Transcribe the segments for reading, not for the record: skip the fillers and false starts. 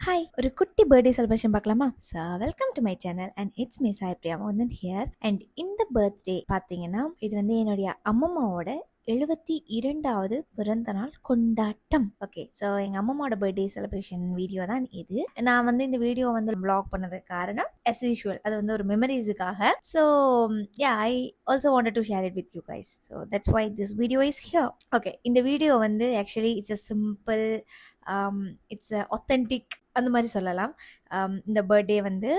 Hi, ஒரு குட்டி birthday celebration பார்க்கலாமா? So welcome to my channel and it's me Sai Priya Modhan here. And இந்த birthday பார்த்தீங்கன்னா இது வந்து என்னுடைய அம்மம்மாவோட 72வது பிறந்த நாள் கொண்டாட்டம். ஓகே, ஸோ எங்கள் அம்மம்மாவோட பர்த்டே செலிப்ரேஷன் வீடியோ தான் இது. நான் வந்து இந்த வீடியோ வந்து vlog பண்ணதுக்கு காரணம் as usual அது வந்து ஒரு மெமரிஸுக்காக. So I also wanted to share it with you guys. So that's why this video is here. Okay, இந்த வீடியோ வந்து actually it's a simple, it's a authentic அந்த மாதிரி சொல்லலாம். இந்த பர்த்டே வந்து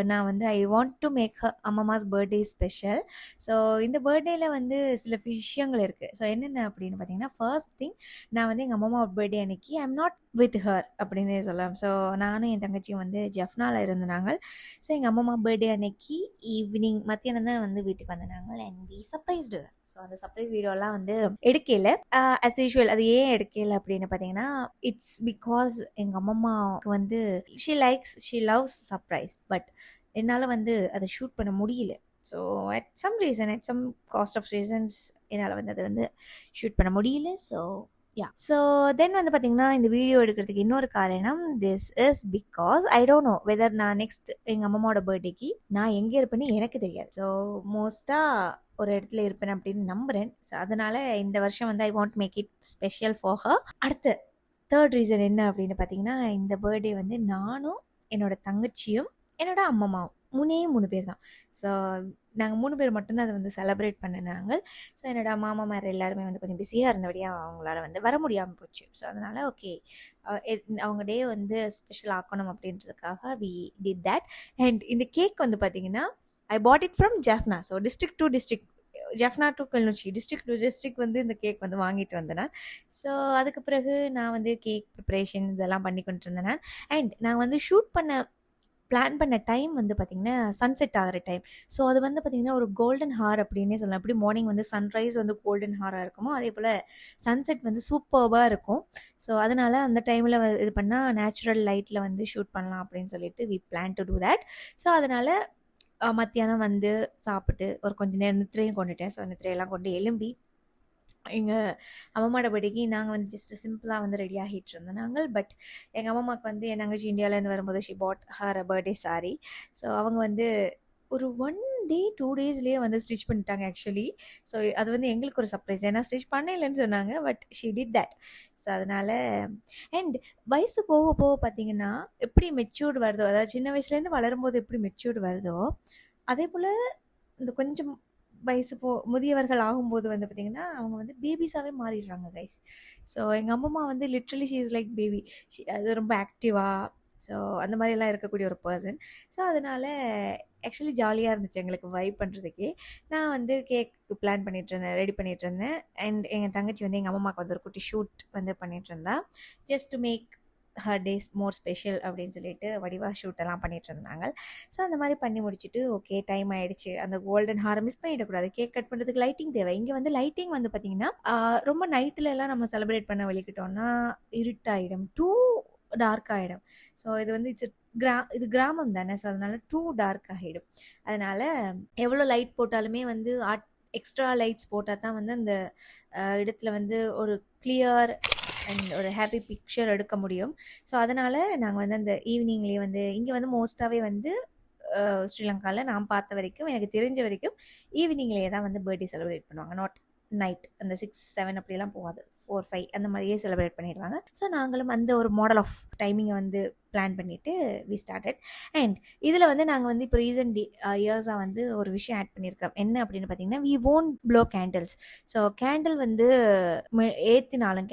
நான் வந்து I want to make ammamma's birthday special. So இந்த பர்த்டேல வந்து சில விஷயங்கள் இருக்குது. ஸோ என்னென்ன அப்படின்னு பார்த்தீங்கன்னா, ஃபர்ஸ்ட் திங், நான் வந்து எங்கள் அம்மம்மா பர்த்டே அன்னைக்கு I am not with her அப்படின்னு சொல்லலாம். ஸோ நானும் என் தங்கச்சியும் வந்து ஜஃப்னாவில் இருந்தாங்க. ஸோ எங்கள் அம்மம்மா பர்த்டே அன்னைக்கு ஈவினிங் மத்தியானம் தான் வந்து வீட்டுக்கு வந்தாங்க அண்ட் வி சர்ப்ரைஸ்டு. ஸோ அந்த சர்ப்ரைஸ் வீடியோலாம் வந்து எடுக்கல. as usual அது ஏன் எடுக்கல அப்படின்னு பார்த்தீங்கன்னா, இட்ஸ் பிகாஸ் எங்கள் அம்மம்மாவுக்கு வந்து ஷி லவ்ஸ் சர்ப்ரைஸ். பட் என்னால் வந்து அதை ஷூட் பண்ண முடியல. So at some cost of reasons என்னால் வந்து அதை வந்து ஷூட் பண்ண முடியல. ஸோ தென் வந்து பார்த்தீங்கன்னா, இந்த வீடியோ எடுக்கிறதுக்கு இன்னொரு காரணம், this is because I don't know whether நான் நெக்ஸ்ட் எங்கள் அம்மாவோட பர்த்டேக்கு நான் எங்கே இருப்பேன்னு எனக்கு தெரியாது. ஸோ மோஸ்ட்டாக ஒரு இடத்துல இருப்பேன் அப்படின்னு நம்புகிறேன். ஸோ அதனால் இந்த வருஷம் வந்து I want make it special for her. அடுத்த தேர்ட் ரீசன் என்ன அப்படின்னு பார்த்தீங்கன்னா, இந்த பர்த்டே வந்து நானும் என்னோட தங்கச்சியும் என்னோட அம்மம்மாவும் மூணு பேர் தான். ஸோ நாங்கள் 3 பேர் மட்டும்தான் அதை வந்து செலிப்ரேட் பண்ணினாங்க. ஸோ என்னோட மாமாமார் எல்லாருமே வந்து கொஞ்சம் பிஸியாக இருந்தபடியாக அவங்களால வந்து வர முடியாமல் போச்சு. ஸோ அதனால் ஓகே, அவங்க டே வந்து ஸ்பெஷல் ஆக்கணும் அப்படின்றதுக்காக வி டிட் தேட். அண்ட் இந்த கேக் வந்து பார்த்தீங்கன்னா, I bought it from Jaffna. So district to district, Jaffna to Kilinochchi, district to district வந்து இந்த கேக் வந்து வாங்கிட்டு வந்தேன். ஸோ அதுக்கு பிறகு நான் வந்து கேக் ப்ரிப்ரேஷன் இதெல்லாம் பண்ணி கொண்டு இருந்தேன். அண்ட் நான் வந்து ஷூட் பிளான் பண்ண டைம் வந்து பார்த்திங்கன்னா சன்செட் ஆகிற டைம். ஸோ அது வந்து பார்த்திங்கன்னா ஒரு கோல்டன் ஹார் அப்படின்னே சொல்லலாம். எப்படி மார்னிங் வந்து சன்ரைஸ் வந்து கோல்டன் ஹாராக இருக்குமோ, அதே போல் சன்செட் வந்து சூப்பர்பாக இருக்கும். ஸோ அதனால் அந்த டைமில் இது பண்ணால் நேச்சுரல் லைட்டில் வந்து ஷூட் பண்ணலாம் அப்படின்னு சொல்லிட்டு we plan to do that. So அதனால் மத்தியானம் வந்து சாப்பிட்டு ஒரு கொஞ்சம் நேரம் நித்திரையும் கொண்டுட்டேன். ஸோ நித்திரையெல்லாம் கொண்டு எழும்பி எங்கள் அம்மம்மாவோட பர்த்டேக்கு நாங்கள் வந்து ஜஸ்ட் சிம்பிளாக வந்து ரெடி ஆகிட்டு இருந்தோம் நாங்கள். பட் எங்கள் அம்மம்மாவுக்கு வந்து என் தங்கச்சி இந்தியாவிலேருந்து வரும்போது she bought her birthday sari. So அவங்க வந்து ஒரு 1 டே 2 டேஸ்லேயே வந்து ஸ்டிச் பண்ணிட்டாங்க ஆக்சுவலி. ஸோ அது வந்து எங்களுக்கு ஒரு சர்ப்ரைஸ், ஏன்னா ஸ்டிச் பண்ணலைன்னு சொன்னாங்க. But she did that. So அதனால் அண்ட் வயசு போக போக பார்த்திங்கன்னா எப்படி மெச்சூர்டு வருதோ, அதாவது சின்ன வயசுலேருந்து வளரும்போது எப்படி மெச்சூர்டு வருதோ, அதே போல் இந்த கொஞ்சம் வயசு முதியவர்கள் ஆகும்போது வந்து பார்த்திங்கன்னா அவங்க வந்து பேபிஸாகவே மாறிடுறாங்க கைஸ். ஸோ எங்கள் அம்மம்மா வந்து literally she is like baby. அது ரொம்ப ஆக்டிவாக, ஸோ அந்த மாதிரிலாம் இருக்கக்கூடிய ஒரு பர்சன். ஸோ அதனால் ஆக்சுவலி ஜாலியாக இருந்துச்சு எங்களுக்கு வைப் பண்ணுறதுக்கே. நான் வந்து கேக்கு பிளான் பண்ணிகிட்ருந்தேன், ரெடி பண்ணிகிட்ருந்தேன். அண்ட் எங்கள் தங்கச்சி வந்து எங்கள் அம்மம்மாவுக்கு வந்து ஒரு குட்டி ஷூட் வந்து பண்ணிகிட்ருந்தா, just to make her days more special அப்படின்னு சொல்லிட்டு வடிவாக ஷூட்டெல்லாம் பண்ணிகிட்டு இருந்தாங்க. ஸோ அந்த மாதிரி பண்ணி முடிச்சுட்டு ஓகே டைம் ஆகிடுச்சு. அந்த கோல்டன் ஹாரை மிஸ் பண்ணிடக்கூடாது. கேக் கட் பண்ணுறதுக்கு லைட்டிங் தேவை. இங்கே வந்து லைட்டிங் வந்து பார்த்திங்கன்னா ரொம்ப நைட்டிலலாம் நம்ம செலிப்ரேட் பண்ண வெளிக்கிட்டோம்னா இருட்டாயிடும், டூ டார்க் ஆகிடும். ஸோ இது வந்து இது கிராமம் தானே. ஸோ அதனால டூ டார்க் ஆகிடும். அதனால் எவ்வளோ லைட் போட்டாலுமே வந்து எக்ஸ்ட்ரா லைட்ஸ் போட்டால் தான் வந்து அந்த இடத்துல வந்து ஒரு கிளியர் அண்ட் ஒரு ஹாப்பி பிக்சர் எடுக்க முடியும். ஸோ அதனால் நாங்கள் வந்து அந்த ஈவினிங்லேயே வந்து இங்கே வந்து மோஸ்ட்டாகவே வந்து ஸ்ரீலங்காவில் நான் பார்த்த வரைக்கும், எனக்கு தெரிஞ்ச வரைக்கும் ஈவினிங்லேயே தான் வந்து பர்த்டே செலிப்ரேட் பண்ணுவாங்க. நாட் நைட் அந்த 6, 7 அப்படிலாம் போகாது, 4, 5 அந்த மாதிரியே செலிப்ரேட் பண்ணிடுவாங்க. ஸோ நாங்களும் அந்த ஒரு மாடல் ஆஃப் டைமிங்கை வந்து பிளான் பண்ணிவிட்டு வி ஸ்டார்டட். அண்ட் இதில் வந்து நாங்கள் வந்து இப்போ ரீசன்ட் இயர்ஸாக வந்து ஒரு விஷயம் ஆட் பண்ணியிருக்கிறோம். என்ன அப்படின்னு பார்த்தீங்கன்னா, we won't blow candles. So candle வந்து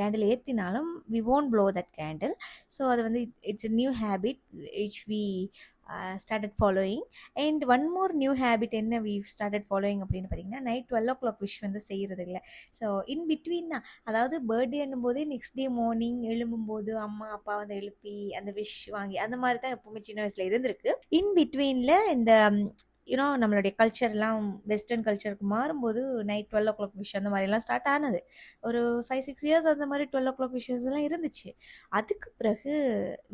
கேண்டில் ஏற்றினாலும் we won't blow that candle. So அது வந்து it's a new habit which we started following. And one more new habit என்ன we started following அப்படின்னு பார்த்தீங்கன்னா, நைட் 12 o'clock விஷ் வந்து செய்கிறது இல்லை. ஸோ இன் பிட்வீன் தான், அதாவது பர்த்டே என்னும்போதே நெக்ஸ்ட் டே மார்னிங் எழும்பும்போது அம்மா அப்பா வந்து எழுப்பி அந்த விஷ் வாங்கி அந்த மாதிரி தான் எப்போவுமே சின்ன வயசில் இருந்திருக்கு. இன் பிட்வீனில் இந்த நம்மளுடைய கல்ச்சர்லாம் வெஸ்டர்ன் கல்ச்சருக்கு மாறும்போது நைட் 12 o'clock விஷ் அந்த மாதிரிலாம் ஸ்டார்ட் ஆனது. ஒரு 5-6 இயர்ஸ் அந்த மாதிரி 12 o'clock விஷஸ் எல்லாம் இருந்துச்சு. அதுக்கு பிறகு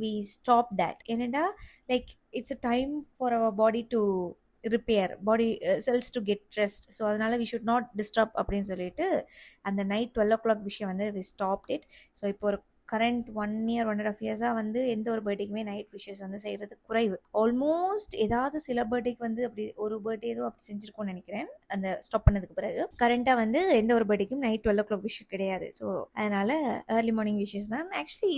வி ஸ்டாப் தேட். என்னடா like it's a time for our body to repair, body cells to get rest. So அதனால் வி ஷுட் நாட் டிஸ்டர்ப் அப்படின்னு சொல்லிட்டு அந்த நைட் 12 o'clock விஷயம் வந்து வி ஸ்டாப்ட் இட். ஸோ இப்போ ஒரு கரண்ட் 1 இயர் 1.5 இயர்ஸாக வந்து எந்த ஒரு பர்த்டேக்குமே நைட் விஷஸ் வந்து செய்கிறது குறைவு. ஆல்மோஸ்ட் ஏதாவது சில பர்த்டேக்கு வந்து அப்படி ஒரு பர்த்டே ஏதோ அப்படி செஞ்சுருக்கோன்னு நினைக்கிறேன் அந்த ஸ்டாப் பண்ணதுக்கு பிறகு. கரண்ட்டாக வந்து எந்த ஒரு பர்த்டேக்கும் நைட் 12 o'clock விஷ் கிடையாது. ஸோ அதனால் ஏர்லி மார்னிங் விஷஸ் தான். ஆக்சுவலி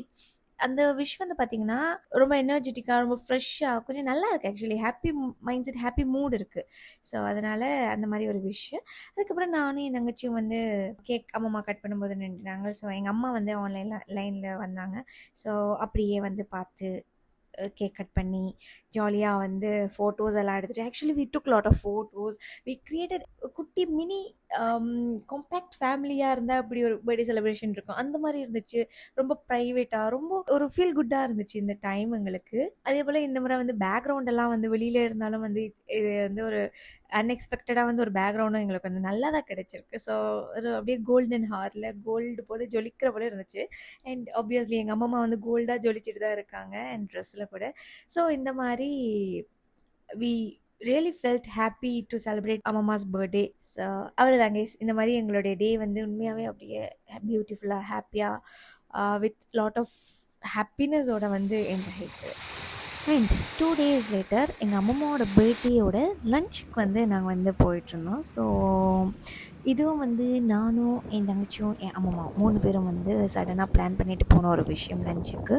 அந்த விஷ் வந்து பார்த்தீங்கன்னா ரொம்ப எனர்ஜெட்டிக்காக ரொம்ப ஃப்ரெஷ்ஷாக கொஞ்சம் நல்லா இருக்குது. Actually happy mind set happy mood இருக்குது. ஸோ அதனால் அந்த மாதிரி ஒரு விஷ். அதுக்கப்புறம் நானும் என் தங்கச்சியும் வந்து கேக் அம்மம்மா கட் பண்ணும்போது நின்றுனாங்க. ஸோ எங்கள் அம்மா வந்து லைனில் வந்தாங்க. ஸோ அப்படியே வந்து பார்த்து கேக் கட் பண்ணி ஜாலியாக வந்து ஃபோட்டோஸ் எல்லாம் எடுத்துகிட்டு actually we took lot of photos. We created குட்டி மினி காம்பேக்ட் ஃபேமிலியாக இருந்தால் அப்படி ஒரு பர்த்டே செலிப்ரேஷன் இருக்கும் அந்த மாதிரி இருந்துச்சு. ரொம்ப ப்ரைவேட்டாக ரொம்ப ஒரு ஃபீல் குட்டாக இருந்துச்சு இந்த டைம் எங்களுக்கு. அதே போல் இந்த முறை வந்து பேக்ரவுண்டெல்லாம் வந்து வெளியில் இருந்தாலும் வந்து இது வந்து ஒரு அன்எக்ஸ்பெக்டடாக வந்து ஒரு பேக்ரவுண்டும் எங்களுக்கு வந்து நல்லா தான் கிடச்சிருக்கு. ஸோ ஒரு அப்படியே கோல்டன் ஹாரில் கோல்டு போல் ஜொலிக்கிற போல இருந்துச்சு. அண்ட் ஆப்வியஸ்லி எங்கள் அம்மா வந்து கோல்டாக ஜொலிச்சுட்டு தான் இருக்காங்க அண்ட் ட்ரெஸ்ஸில் கூட. ஸோ இந்த மாதிரி we really felt happy to celebrate ammamma's birthday. So அவ்வளோதான் கைஸ். இந்த மாதிரி எங்களுடைய டே வந்து உண்மையாகவே அப்படியே பியூட்டிஃபுல்லாக ஹாப்பியாக வித் லாட் ஆஃப் ஹாப்பினஸோட வந்து எண்ட் ஆகிட்டு. அண்ட் 2 days லேட்டர் எங்கள் அம்மம்மாவோட பர்த்டேயோட லஞ்சுக்கு வந்து நாங்கள் வந்து போயிட்டுருந்தோம். ஸோ இதுவும் வந்து நானும் என் தங்கச்சியும் என் அம்மம்மா 3 பேரும் வந்து சடனாக பிளான் பண்ணிட்டு போன ஒரு விஷயம் லஞ்சுக்கு.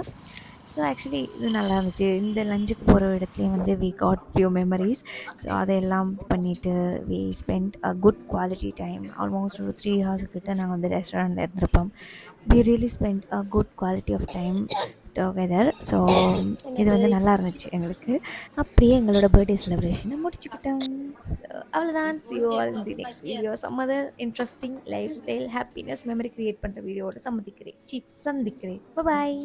ஸோ ஆக்சுவலி இது நல்லா இருந்துச்சு. இந்த லஞ்சுக்கு போகிற இடத்துலையும் வந்து we got few memories. So அதையெல்லாம் பண்ணிவிட்டு we spend a good quality time. Almost ஒரு 3 hours கிட்ட நாங்கள் வந்து ரெஸ்டாரண்ட்டில் இருந்திருப்போம். We really spend a good quality of time together. So இது வந்து நல்லா இருந்துச்சு எங்களுக்கு. அப்படியே எங்களோட பர்த்டே செலிப்ரேஷனை முடிச்சுக்கிட்டோம். அவ்வளோதான். see you all in the next video. some other interesting life style happiness memory create பண்ணுற வீடியோவோட சந்திக்கிறேன். Bye bye.